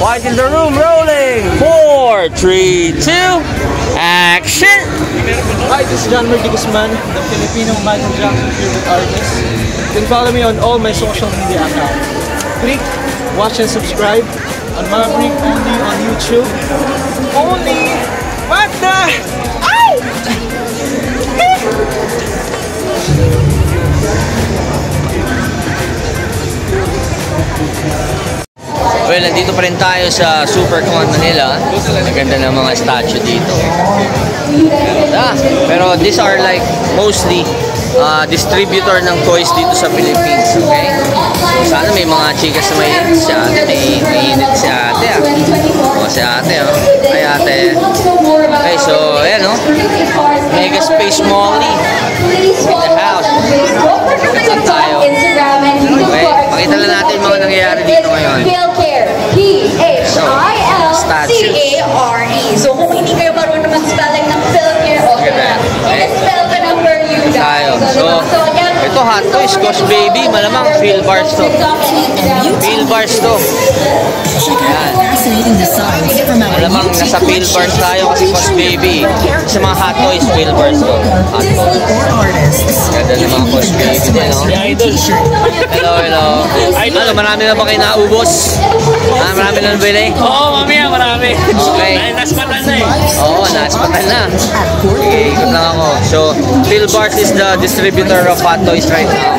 Quiet in the room, rolling. 4, 3, 2, action. Hi, this is John Merdy Guzman, the Filipino Michael Jackson favorite artist. You can follow me on all my social media accounts. Click, watch, and subscribe on Maverick only on YouTube. Only. What the? Ow! Well, nandito pa rin tayo sa SuperCon Manila. Ang ganda ng mga statue dito. Pero these are like mostly distributor ng toys dito sa Philippines, okay? So sana may mga chikas na may si ate, may init si ate si ate, Ay ate. Okay, so ayan Mega Space Molly in the house. Saan tayo? Okay, pakita lang natin yung mga nangyayari dito ngayon. P-H-I-L-C-A-R-E. So kung hindi kayo marunong mag-spelling ng Philcare, spell ka na for you guys. So, ito hot toys, Ghost Baby, malamang Phil Bars to. Phil Bars to. Ayan. Malamang nasa Phil Bars tayo kasi Ghost Baby. Sa mga hot toys, Phil Bars to. Hot toys. Ganda ng mga Ghost Baby din, Hello, hello. Ano, marami na ba kayo naubos? Marami na nabili? Oo, mamaya marami. Okay. Naspatan na Oo, naspatan na. Okay, ikot lang ako. So, Phil Bars is the distributor of hot toys right now.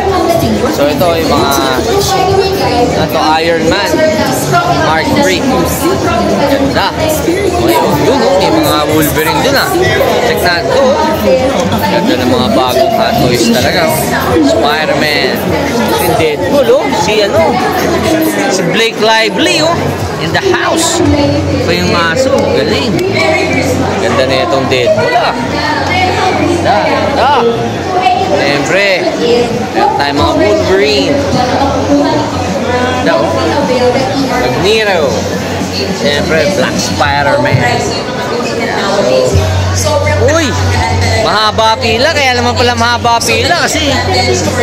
So, ito yung mga Iron Man Mark III. Ganda. Okay, yun, yung mga Wolverine dun Check natin ito. Ganda ng mga bagong hot toys talaga. Spider-Man. Yung Deadpool, si Blake Lively, in the house. Ito yung aso. Galing. Ganda na itong Deadpool, Ganda. Siyempre, meron tayong mga Wolverine. Magneto. Siyempre, Black Spider-Man. Uy! Mahaba pila, kaya naman pala mahaba pila kasi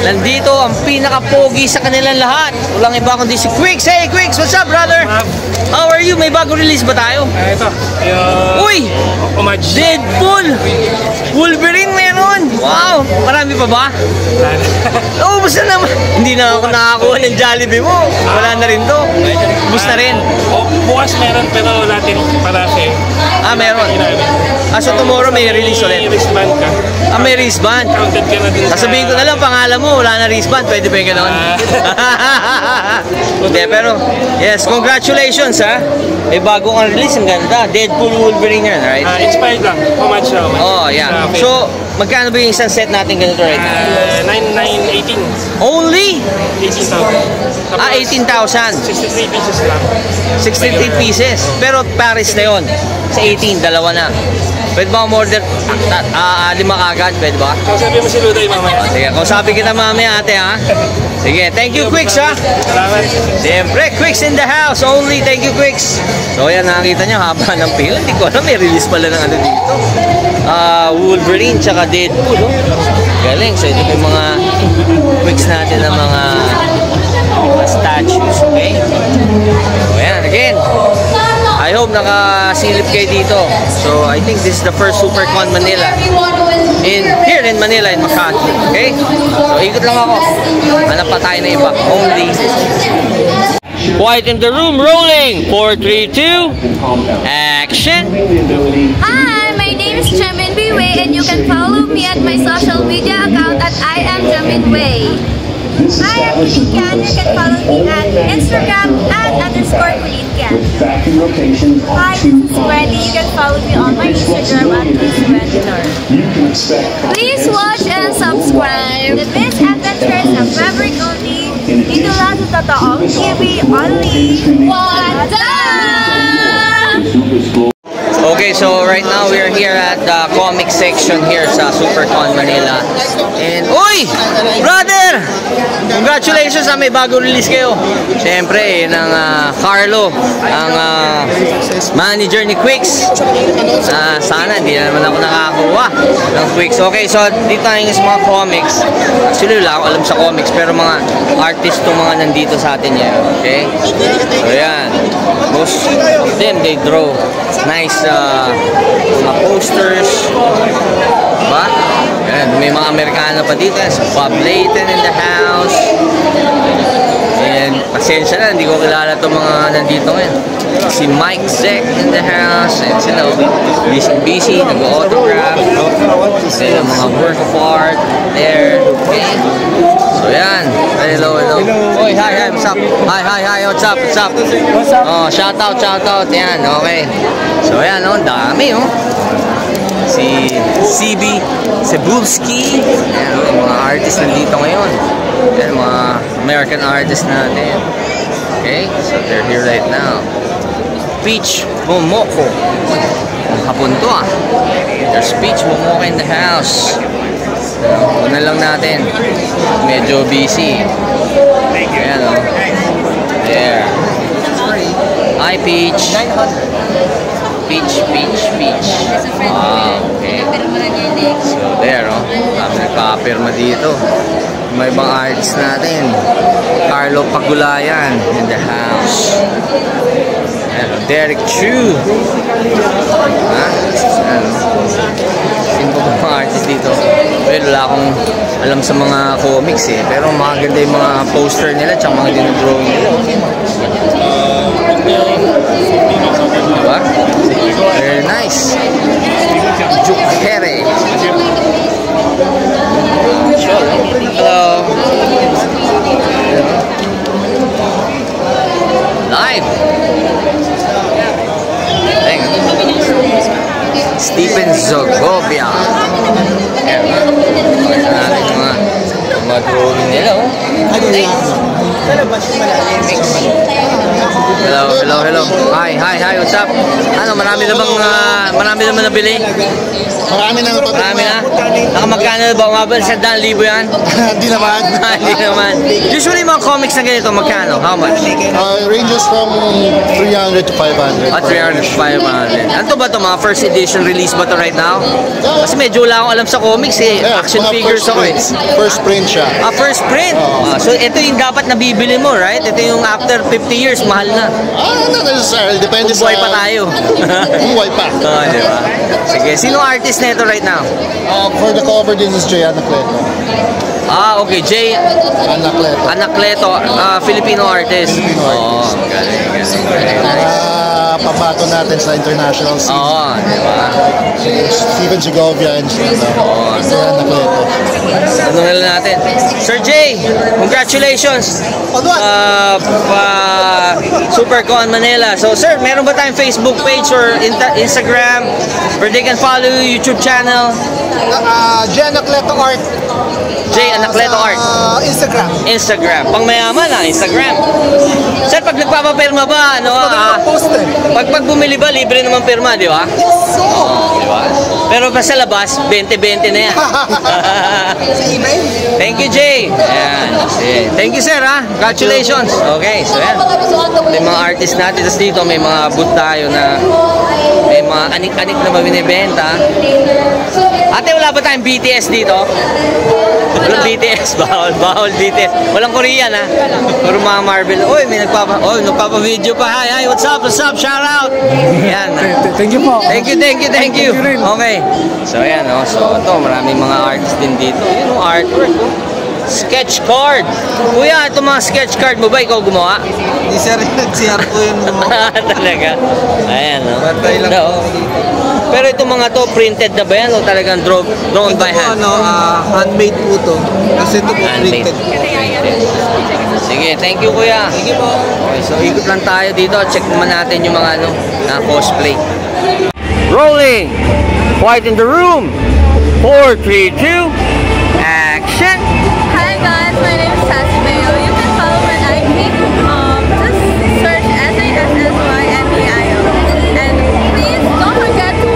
nandito ang pinaka-pogi sa kanilang lahat. Walang iba kundi si Quicks. Hey Quicks, what's up brother? How are you? May bagong release ba tayo? Ito. Uy! Deadpool! Wolverine meron! Wow! Marami pa ba? Oo, basta naman. Hindi na ako nakakuha ng Jollibee mo. Wala na rin to. Bus na rin. Bukas meron pero natin parase. Meron. So tomorrow may release ulit. May wristband ka. May wristband. Counted ka na din. Sasabihin ko na lang, pangalan mo, wala na wristband. Pwede ba yung gano'n? Hindi, pero, yes, congratulations, May bago kang release, ang ganda. Deadpool Wolverine yan, right? Inspired lang. Pumatch lang. Oh, yeah. So, magkano ba yung isang set natin ganito right now? 9,918. Only? 18,000. 18,000. 63 pieces lang. 63 pieces. Pero Paris na yun. Sa 18, dalawa na. Pwede ba umorder? 5 kagad, pwede ba? So, sabi mo si Luday mamaya. Sige, kausapin kita mamaya ate Sige, thank you Quicks Salamat. Siyempre, Quicks in the house only. Thank you Quicks. So ayan, nakakita nyo, haba ng pila. Hindi ko alam, may release pala ng dito. Wolverine tsaka Deadpool. Galing. So ito yung mga Quicks natin ng mga statues. Okay? So ayan, again. I hope nakasilip kayo dito. So I think this is the first SuperCon Manila here in Manila, in Makati. Okay? So ikot lang ako. Hanap pa tayo na iba. Only. Quiet in the room, rolling. 4, 3, 2, action. Hi, my name is Jamin Wei, and you can follow me at my social media account at I am Jamin Wei. Hi, I'm Kulitkian. You can follow me at Instagram @_Kulitkian. Hi, this is Wendy. You can follow me on my Instagram @MissWendyNor. Please watch and subscribe. The best adventures of Maverick only. Dito lang sa Totoong TV only. Wanda! Okay, so right now we are here at the comic section here sa SuperCon Manila. And, uy! Brother! Congratulations sa may bagong release kayo. Siyempre, ng Carlo, ang manager ni Quicks. Sana, hindi na naman ako nakakuha ng Quicks. Okay, so dito tayo sa mga comics. Actually, wala akong alam sa comics, pero mga artist itong mga nandito sa atin yan. Okay? So, yan. Most of them, they draw nice mga posters. Diba? Yan, may mga Amerikano pa dito. So, Bob Layton in the house. And pasensya na, hindi ko kilala itong mga nandito ngayon. Si Mike Zeck in the house. And sila, busy, nag-autograph. Sila mga work of art there. Okay. So yan. Hello. Oy, hi, what's up? Hi, what's up? Oh, shout out. Yan, okay. So yan, dami, Si CB Cebulski. Yan, yung mga artists nandito ngayon. Yan, mga American artists natin. Okay, so they're here right now. Peach Momoko. Hapon to There's Peach Momoko in the house. Una lang natin. Medyo busy. Ayan There. Hi Peach. Peach. Okay. So there kami nagpa-apirma dito. May ibang artist natin. Carlo Pagulayan in the house. Derek Chu. Sino ba mga artist dito? Well, wala akong alam sa mga comics pero maganda yung mga poster nila tsaka mga dinodrawing nila. Diba? Very nice. Jukere. Hello. Live. Stephen Zogovia. Mga drawing nila Hello. Hi, what's up? Ano, marami naman nabili? Marami na. Nakamagkano ba? Umabal sa 1,000 yan? Hindi naman. Usually mga comics na ganito, magkano? How much? Ranges from 300 to 500. 300 to 500. Ano ba ito? Mga first edition release ba ito right now? Kasi medyo wala akong alam sa comics Action figures ako First print siya. First print? So ito yung dapat nabibili mo, right? Ito yung after 50 years, mahal na. Not necessarily. Depende Buhay pa tayo. Buhay pa. Diba? Sige, sino artist na ito right now? For the cover, this is Jay Anacleto. Okay. Jay Anacleto, Filipino artist. Galing. Papato natin sa international scene. Diba? Stephen Segovia and Jay Anacleto. Ano na natin? Sir Jay, congratulations! SuperCon Manila. So sir, meron ba tayong Facebook page or Instagram where they can follow you, YouTube channel? Jay Anacleto Art. Jay Anacleto Art. Instagram. Pang mayaman Instagram. Sir, pag nagpapapirma ba, pag bumili ba, libre naman pirma, di ba? Di ba? Pero pa sa labas, 20-20 na yan. Thank you, Jay. Ayan. Thank you, sir, Congratulations. Okay, so yan. May mga artist natin. Tapos dito, may mga booth tayo na may mga anik-anik na binibenta. Ate, wala ba tayong BTS dito? Walang BTS. Bawal BTS. Walang Korean, Puro mga Marvel. Uy, may nagpapa-video pa. Hi, what's up? Shout out. Yan. Thank you po. Thank you. Okay. So, ayan, So, ito, maraming mga artists din dito. Yun yung artwork, Sketch card. Kuya, ito mga sketch card mo ba? Ikaw gumawa? Hindi sir, nag-CR po yun. Talaga. Ayan, Pero itong mga to, printed na ba yan? O talagang drawn by hand? Handmade po to. Kasi ito po printed. Sige, thank you kuya. Sige po. Okay, so ikot lang tayo dito. Check naman natin yung mga na cosplay. Rolling! Quiet in the room! 4, 3, 2, action! Hi guys, my name is Sassy Bayo. You can follow my IG. Just search SASSYMEIO. And please don't forget to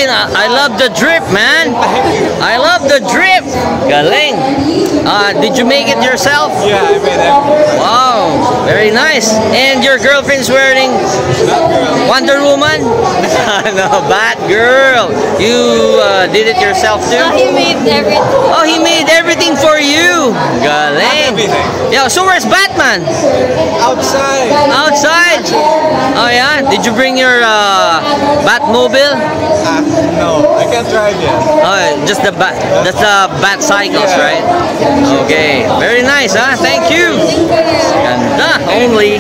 Justin, I love the drip, man. I love the drip. Galing. Did you make it yourself? Yeah, I made it. Wow, very nice. And your girlfriend's wearing Wonder Woman? No, Batgirl. You did it yourself too? He made everything. Oh, he made everything for you. Galing. Everything. Yeah, so where's Batman? Outside. Outside. Oh yeah. Did you bring your Batmobile? No, I can't drive yet. Oh, just the bat cycles, right? Okay. Very nice, huh? Thank you. Ganda. Only.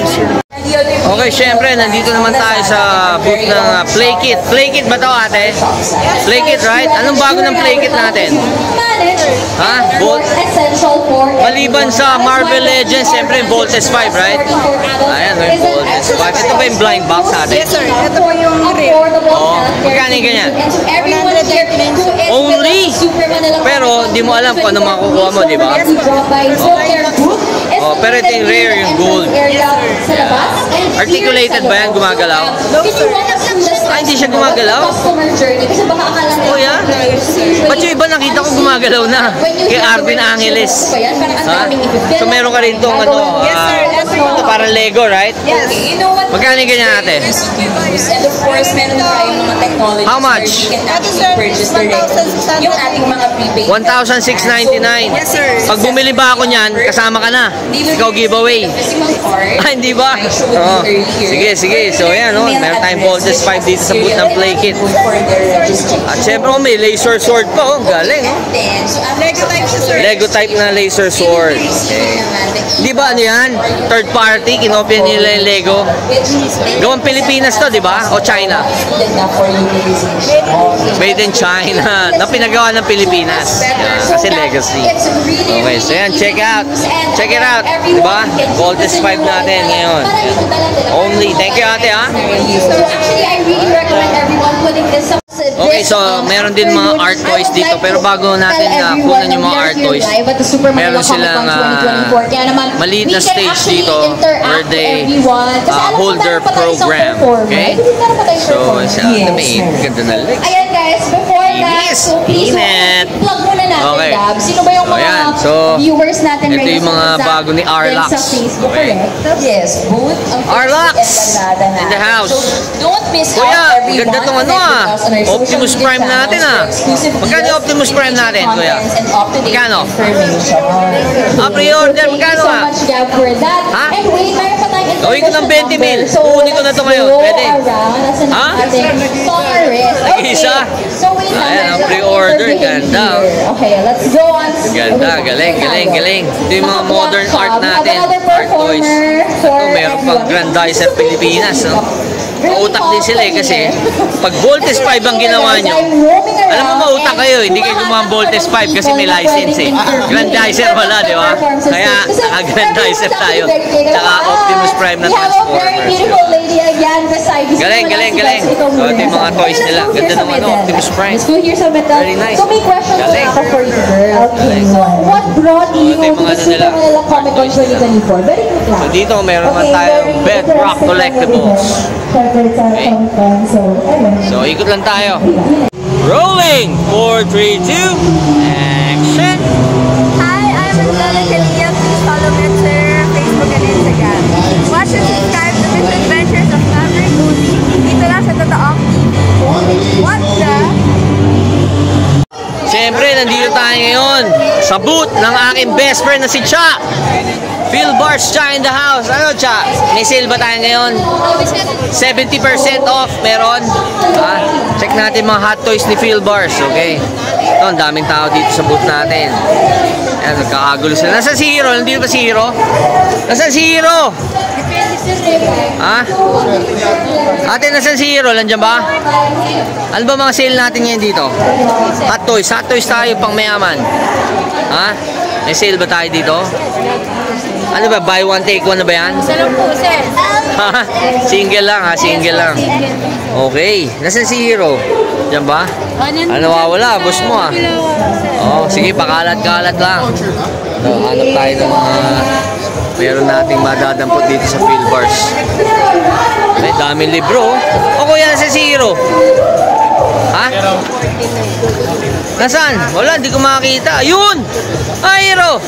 Okay, syempre, nandito naman tayo sa booth ng Play Kit. Play Kit ba to, ate? Play Kit, right? Anong bago ng Play Kit natin? Ha? Maliban sa Marvel Legends, syempre, Voltes 5, right? Ayan, may Voltes 5. Ito ba yung blind box natin? Yes, sir. Ito po yung reel. Oo. Magkano yung ganyan? Only? Pero, di mo alam kung ano makukuha mo, di ba? Oh, pero ito yung rare, yung gold. Articulated ba yan? Gumagalaw? Ah, hindi siya gumagalaw? Oh, yeah? Ba't yung iba nakita ko gumagalaw na? Kay Arvin Angeles. Ha? So, meron ka rin itong ano, ito parang Lego, right? Yes. Magkano yung ganyan ate? And of course, meron na tayong mga technologies. How much? Where you can actually purchase directly yung ating mga prepaid. 1,699. Yes, sir. Pag bumili ba ako niyan, kasama ka na. Ikaw giveaway. Ah, hindi ba? Oo. Sige, sige. So, yan, no? Meron tayong Voltes 5 dito sa booth ng Play Kit. At syempre, may laser sword pa, oh. Galing, oh. Lego type siya, sir. Lego type na laser sword. Okay. Di ba ano yan? Third party, kinopya nila yung Lego. Gawang Pilipinas to, di ba? O China? Made in China. Na pinagawa ng Pilipinas. Yan, kasi legacy. Okay, so yan, check out. Check it out. Di ba? Voltes 5 natin ngayon. Only. Thank you, ate, ha? Actually, I really recommend everyone putting this up. Okay, so meron din mga art toys dito. Pero bago natin kunan yung mga art toys, meron silang maliit na stage dito where they hold their program. Okay? So, sa may ganda na legs. Ayan guys, before that, Inis! so please Init! plug muna natin, Okay. Dab. Sino ba yung So, mga ayan. So, viewers natin ito right yung now mga sa bago ni Arlax. Sa Facebook, Okay. correct? Yes, both ang Arlax! Facebook and Lazada In the na. house. So, don't miss Kuya, out everyone. ganda tong ano, Connect with us on our social Optimus media Prime natin, channels for exclusive Magkano yung deals, Optimus Prime natin, kuya? comments, and up-to-date Magkano? information. Pre-order, Thank magkano you so nga? much, Gab, for that. Ha? And wait, mayroon pa tayong Gawin ko ng 20 mil. So, Kukunin ko na to ngayon. let's go Pwede. around. Nasa Ha? ating Taurus. Okay. Isa? So, wait lang. Ayan, ang medyo pre-order. overbehave Ganda. here. Okay, let's go on. Ganda, galing, galing, galing. Ito yung mga modern art natin. Another Art toys. performer for Ito, meron pang everyone. Grandizer Pilipinas, no? Mautak din sila eh kasi pag Voltes 5 ang ginawa nyo, alam mo mautak kayo, hindi kayo gumawa Voltes 5 kasi may license eh. Grandizer wala, di ba? Kaya naka-Grandizer tayo. Tsaka Optimus Prime na We have a very Transformers. beautiful lady again beside us. Galing, galing, galing. So, ito yung mga toys nila. Ganda ng ano, Optimus Prime. Let's go here sa metal. Very nice. So may questions Galing. ako for you, girl. Okay, so what brought you ito yung to mga the ano nila. Super Manila Comic Con 2024? Very quick lang. So dito meron naman tayong Bedrock Collectibles. Okay. So ikot lang tayo. Rolling! 4, 3, 2, action! Hi, I'm Angela Calia. Please follow me on Twitter, Facebook, and Instagram. Watch and subscribe to Miss Adventures of Maverick Goody. Dito lang sa Totoong TV. What the? Siyempre, nandito tayo ngayon sa booth ng aking best friend na si Cha. Phil Bars, Cha in the house. Ano, Cha? May sale ba tayo ngayon? 70% off meron. Check natin mga hot toys ni Phil Bars, okay? Ito, ang daming tao dito sa booth natin. Ayan, nagkakagulo sila. Nasaan si Hero? Nandito ba si Hero? Nasaan si Hero? Ha? Ate, nasaan si Hero? Nandiyan ba? Ano ba mga sale natin ngayon dito? Hot toys. Hot toys tayo pang mayaman. Ha? May sale ba tayo dito? Ano ba? Buy one, take one na ba yan? Sa lang po, sir. Single lang ha, single lang. Okay. Nasaan si Hero? Diyan ba? Ano wawala? Boss mo ah. Oh, sige, pakalat-kalat lang. So, hanap tayo ng mga meron nating madadampot dito sa Phil Bars. May daming libro. O kuya, nasaan si Hero? Ha? Ha? Nasaan? Wala, hindi ko makakita. Ayun! Ay, Hero!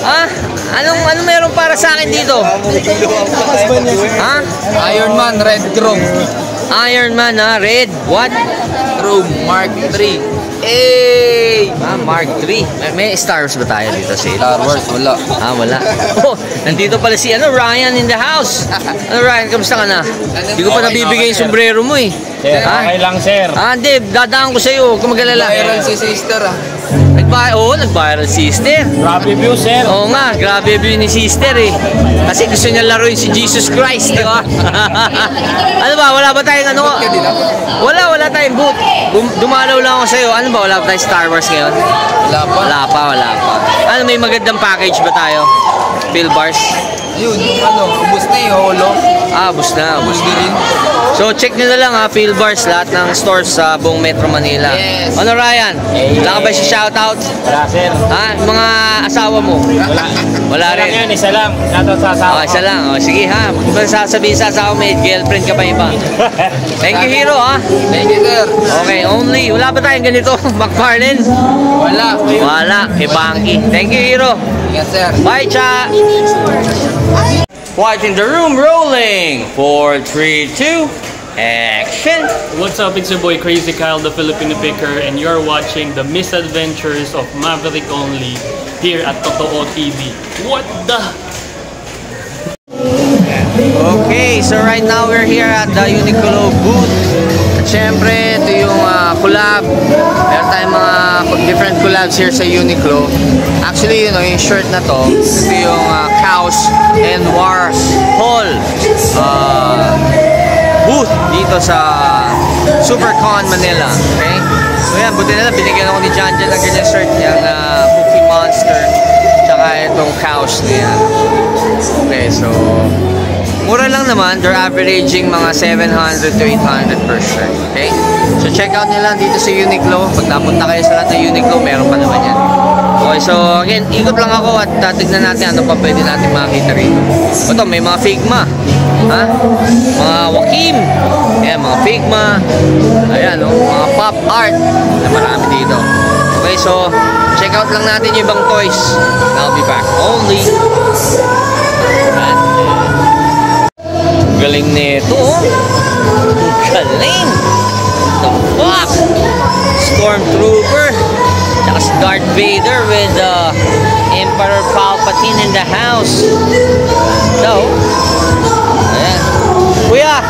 Ha? Anong meron para sa akin dito? Ha? Iron Man Red Chrome. Iron Man, ha? Red. What? Chrome Mark 3. Hey! Mark 3. May Star Wars ba tayo dito sa Star Wars, wala. Wala. Oh, nandito pala si Ryan in the house. Ryan, kamusta ka na? Hindi ko pa nabibigay yung sombrero mo eh. Sir, okay lang, sir. Hindi, dadaan ko sa'yo. Huwag ka mag-alala. Viral si sister ah. Nag-viral sister. Grabe view, sir. Oo nga, grabe view ni sister eh. Kasi gusto niya laruin si Jesus Christ, di ba? Ano ba, wala ba tayong ano? Wala tayong boot. Dumalaw lang ako sa'yo. Ano ba, wala ba tayong Star Wars ngayon? Wala pa. Wala pa. Ano, may magandang package ba tayo? Phil Bars? Yun, ubus na yung holo. Ubus na. Ubus na rin. So, check nyo na lang ha, Phil Bars, lahat ng stores sa buong Metro Manila. Yes. Ano, Ryan? Wala ka ba siya shoutout? Wala, sir. Ha? Mga asawa mo? Wala Lang rin. yan, isa lang. Shoutout sa asawa. Isa lang. Sige ha. Kung ba sasabihin sa asawa, may girlfriend ka pa iba. Thank you, Hero ha. Thank you, sir. Okay, only. Wala ba tayong ganito? McFarlane? Wala. Wala. Kay Banky. Thank you, Hero. Yes, sir. Bye, Cha. Quiet in the room, rolling. 4, 3, 2, action. What's up, it's your boy Crazy Kyle, the Filipino Picker, and you're watching the misadventures of Maverick Only here at Totoo TV. What the? Okay, so right now we're here at the Uniqlo booth. At syempre, ito yung collab. Meron tayong mga different collabs here sa Uniqlo. Actually, yung shirt na to, ito yung Cows and Wars Hall booth dito sa SuperCon Manila. Okay? So yan, buti na lang, binigyan ako ni John ng ganyan shirt niyang Cookie Monster tsaka itong Cows na yan. Okay, so mura lang naman. They're averaging mga 700 to 800 per shirt. Okay? So check out nyo lang dito sa Uniqlo. Pag napunta kayo sa lahat ng Uniqlo, meron pa naman yan. Okay, so again, ikot lang ako at tignan natin ano pa pwede natin makita rito. Ito, may mga Figma. Ha? Mga Wakim. Ayan, mga Figma. Ayan, mga pop art. Na marami dito. Okay, so check out lang natin yung ibang toys. I'll be back. Only. Galing nito, galing. The fuck? Stormtrooper. Tsaka si Darth Vader with Emperor Palpatine in the house. So, ayan. Kuya,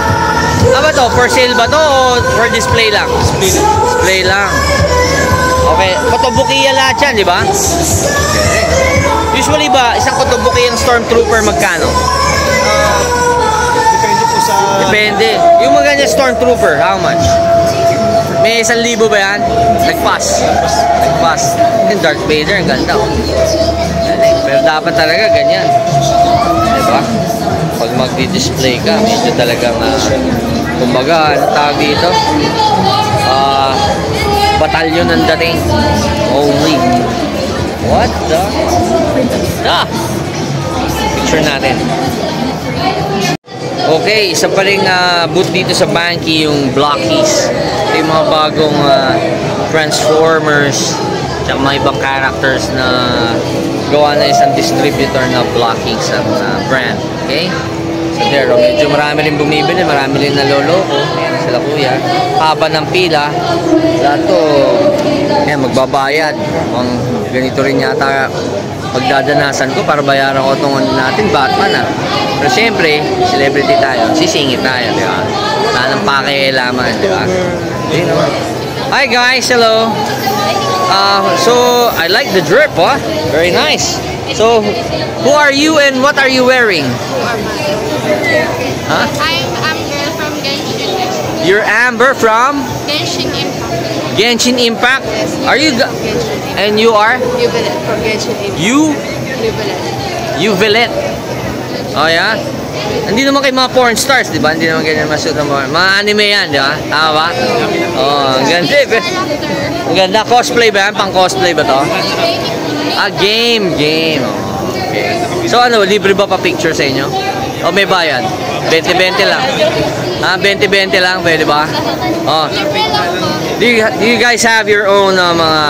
ba to? For sale ba to o for display lang? Display lang. Okay, kotobukiya lahat yan, di ba? Okay. Usually ba, isang kotobukiya ng Stormtrooper magkano? Depende. Yung mga ganyan Stormtrooper, how much? May 1,000 ba yan? Nag-pass. Yung Darth Vader, ang ganda. Pero dapat talaga ganyan. Diba? Pag magdi-display ka, medyo talagang kumbaga, ano tawag dito? Batalyon ng dating. Only. What the? Picture natin. Okay, isa pa rin booth dito sa Banky, yung Blockies. Ito yung mga bagong Transformers at mga ibang characters na gawa na isang distributor na Blockies ang brand. Okay? So there, medyo marami rin bumibili, marami rin naloloko. Ayan sila kuya. Haba ng pila. Lahat to, ayan, magbabayad. Ganito rin yata pagdadanasan ko para bayaran ko itong natin, Batman Pero siyempre, celebrity tayo, sisingit tayo, di ba? Wala nang pakialaman, di ba? Hi guys, hello! So, I like the drip, Very nice. So, who are you and what are you wearing? Huh? I'm Amber from Genshin Impact. You're Amber from? Genshin Impact. Genshin Impact? Yes, Are you? And you are? Yuvelet from Genshin Impact. Yuvelet. Yuvelet. Oh, yeah? Hindi naman kayo mga porn stars, di ba? Hindi naman ganyan masuot ng mga anime yan, di ba? Tama ba? Oh, ang ganda. Ang ganda. Cosplay ba yan? Pang cosplay ba to? Game. Oh, okay. So ano, libre ba pa picture sa inyo? O may bayad? 20-20 lang. 20-20 lang, pwede ba? Oh. Do you guys have your own mga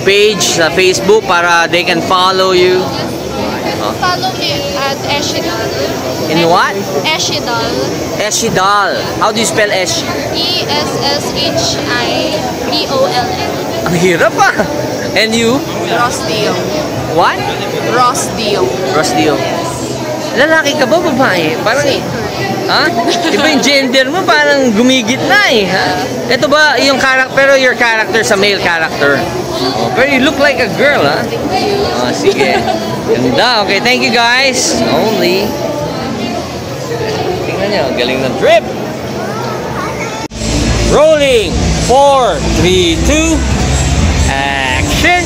page sa Facebook para they can follow you? Follow me at Eshidal. In what? Eshidal. Eshidal. How do you spell Esh? ESSHIDOLL. Ang hirap pa. And you? Ross Dio. What? Ross Dio. Ross Dio. Lalaki ka ba, babae? Parang ha? Diba yung gender mo parang gumigit na eh. Ha? Ito ba yung character, pero your character sa male character? Oh, pero you look like a girl, ha? Oh, sige. Ganda. Okay, thank you guys. Only. Tingnan nyo, galing ng trip. Rolling. 4, 3, 2. Action.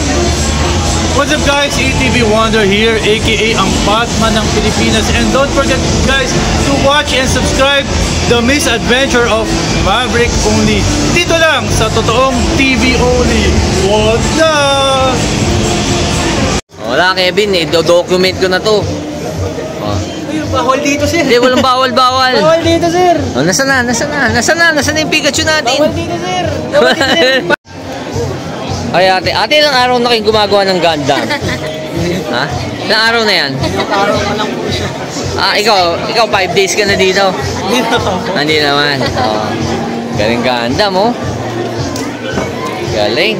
What's up guys, ATV Wonder here, aka ang Batman ng Pilipinas, and don't forget guys to watch and subscribe the Misadventure of Maverick Only. Dito lang sa totoong TV Only. What the? Wala Kevin, document ko na to. Oh. Ay, bawal dito sir. Hindi, walang bawal-bawal. Bawal dito sir. Oh, nasaan na yung Pikachu natin? Bawal dito sir. Bawal dito sir. Ay ate, ilang araw na kayong gumagawa ng Gundam? Ha? Ilang araw na yan? Ilang araw na lang po siya. Ikaw 5 days ka na dito? Hindi na to. Hindi naman. Oh. Galing Gundam, oh. Galing.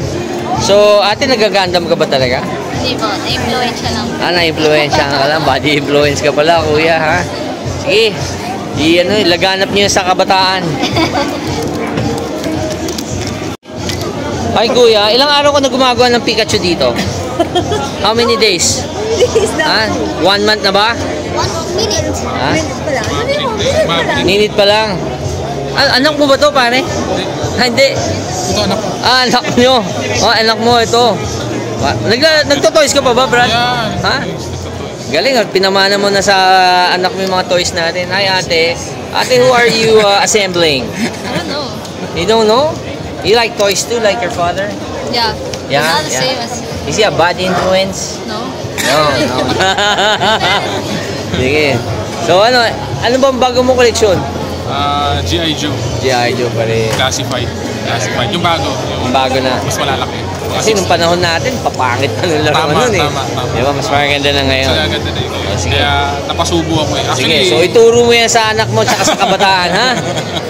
So, ate, nag-Gundam ka ba talaga? Hindi po, na-influensya lang. Na-influensya ka lang. Body influence ka pala, kuya, ha? Sige. Laganap niyo sa kabataan. Ay kuya, ilang araw ka na gumagawa ng Pikachu dito? How many days? 1 month na ba? 1 minute. Ha? Minute pa lang. Anak mo ba to pare? Hindi. Ito anak ko. Anak nyo. Anak mo ito. Nagto-toys ka pa ba, Brad? Ha? Galing, pinamana mo na sa anak mo yung mga toys natin. Hi ate. Ate, who are you assembling? I don't know. You don't know? You like toys too, like your father? Yeah. Yeah, Not the yeah. same as... Is he a bad influence? No. No. Sige. So ano bang bago mo koleksyon? G.I. Joe. G.I. Joe pa rin. Classified. Yung bago. Yung bago na. Mas malalaki. Kasi nung panahon natin, papangit pa nung laro nun eh. Tama. Diba, mas maganda na ngayon. Mas maganda na yun. Sige. Kaya napasubo ako eh. Sige, Actually, so ituro mo yan sa anak mo tsaka sa kabataan, ha?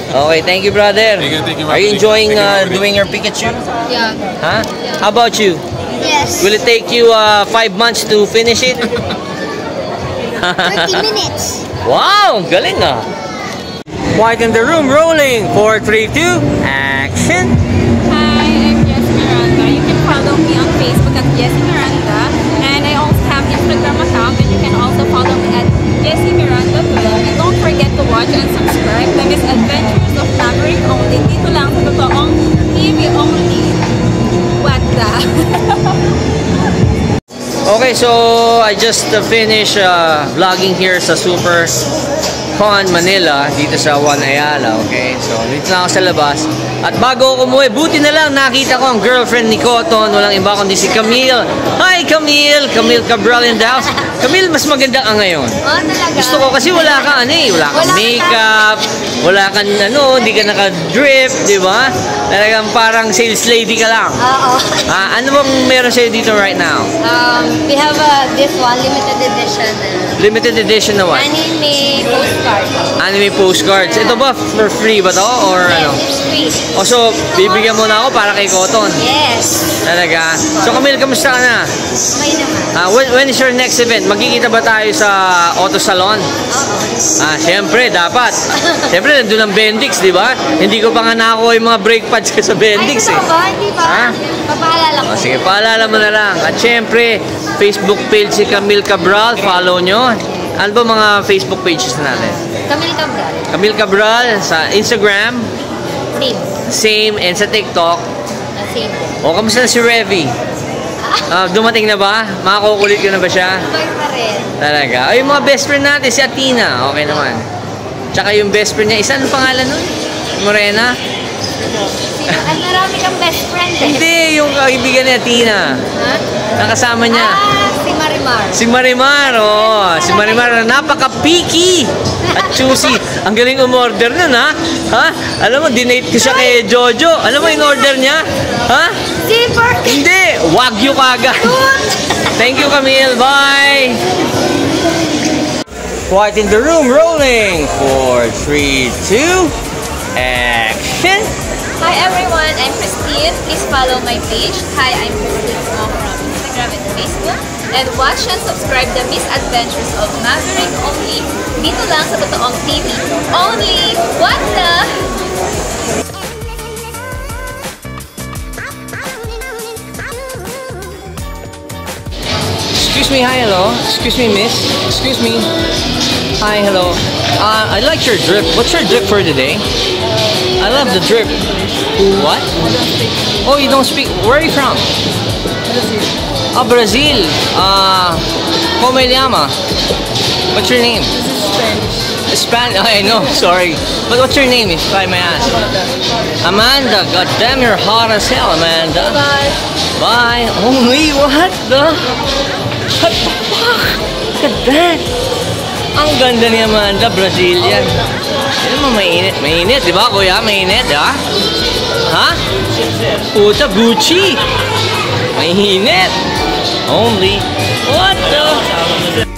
Okay, thank you, brother. Thank you, Are you enjoying doing your Pikachu? Yeah. Huh? How about you? Yes. Will it take you 5 months to finish it? 30 minutes. Wow, galing ah. Quiet in the room, rolling. 4, 3, 2, action. Hi, I'm Jessie Miranda. You can follow me on Facebook at Jessie Miranda. And I also have Instagram account, and you can also follow me at Jessie Miranda too. And don't forget to watch and subscribe to Misadventures of Maverick Only. Dito lang sa totoong TV Only. What the? Okay, so I just finished vlogging here sa Super Con Manila dito sa Juan Ayala, okay? So dito na ako sa labas. At bago ako umuwi, buti na lang nakita ko ang girlfriend ni Cotton, walang iba kundi si Camille. Hi Camille! Camille Cabral in the house. Camille, mas maganda ka ngayon. Oh, talaga? Gusto ko kasi wala kang wala kang makeup, wala kang hindi ka naka-drip, di ba? Talagang parang sales lady ka lang. Oo. Ano bang meron sa'yo dito right now? We have this one, limited edition. Limited edition na what? Anime postcard. Anime postcards. Ito ba for free ba to? Or ano? Yes, it's free. O so, bibigyan mo na ako para kay Cotton. Yes. Talaga? So Camille, kamusta ka na? Okay naman. When is your next event? Magkikita ba tayo sa Auto Salon? Oo. Siyempre, dapat. Siyempre, nandun ang Bendix, di ba? Hindi ko pa nga nakakuha yung mga brake pads ko sa Bendix Ay, ba? Hindi ba? Ha? Papaalala ko. Sige, paalala mo na lang. At siyempre, Facebook page si Camille Cabral, follow nyo. Ano ba mga Facebook pages natin? Camille Cabral. Camille Cabral sa Instagram, Same. and sa TikTok. Same. O, kamusta na si Revy? Dumating na ba? Makakukulit ka na ba siya? Sabay pa rin. Talaga. Ay, yung mga best friend natin, si Athena. Okay naman. Tsaka yung best friend niya, ano pangalan nun? Morena? Ang marami kang best friend eh. Hindi, yung kaibigan ni Athena. Ha? Nakasama niya. Si Marimar. Marimar. Si Marimar, oh. Si Marimar na napaka-picky at choosy. Ang galing umorder nun, ha? Ha? Alam mo, dinate ko siya kay Jojo. Alam mo yung order niya? Ha? Zipper. Hindi! Wagyu kaagad. Thank you, Camille. Bye! Quiet in the room, rolling. 4, 3, 2, action! Hi everyone, I'm Christine. Please follow my page. Hi, I'm Christine from Instagram and Facebook. And watch and subscribe the Misadventures of Maverick Only dito lang sa Totoong TV. Only! What the? Excuse me, hi, hello. Excuse me, miss. Excuse me. Hi, hello. I like your drip. What's your drip for today? I love the drip. What? Oh, you don't speak. Where are you from? Oh, Brazil. Como ele llama? What's your name? Spanish. I know, sorry. But what's your name, if I may ask? Amanda. God damn, you're hot as hell, Amanda. Bye. Bye. Only what the? What the fuck? Look at that. Ang ganda ni Amanda, Brazilian. Yan mo, mainit. Mainit, di ba, kuya? Mainit, di ba? Ha? Puta, Gucci. Mainit. Only. What the?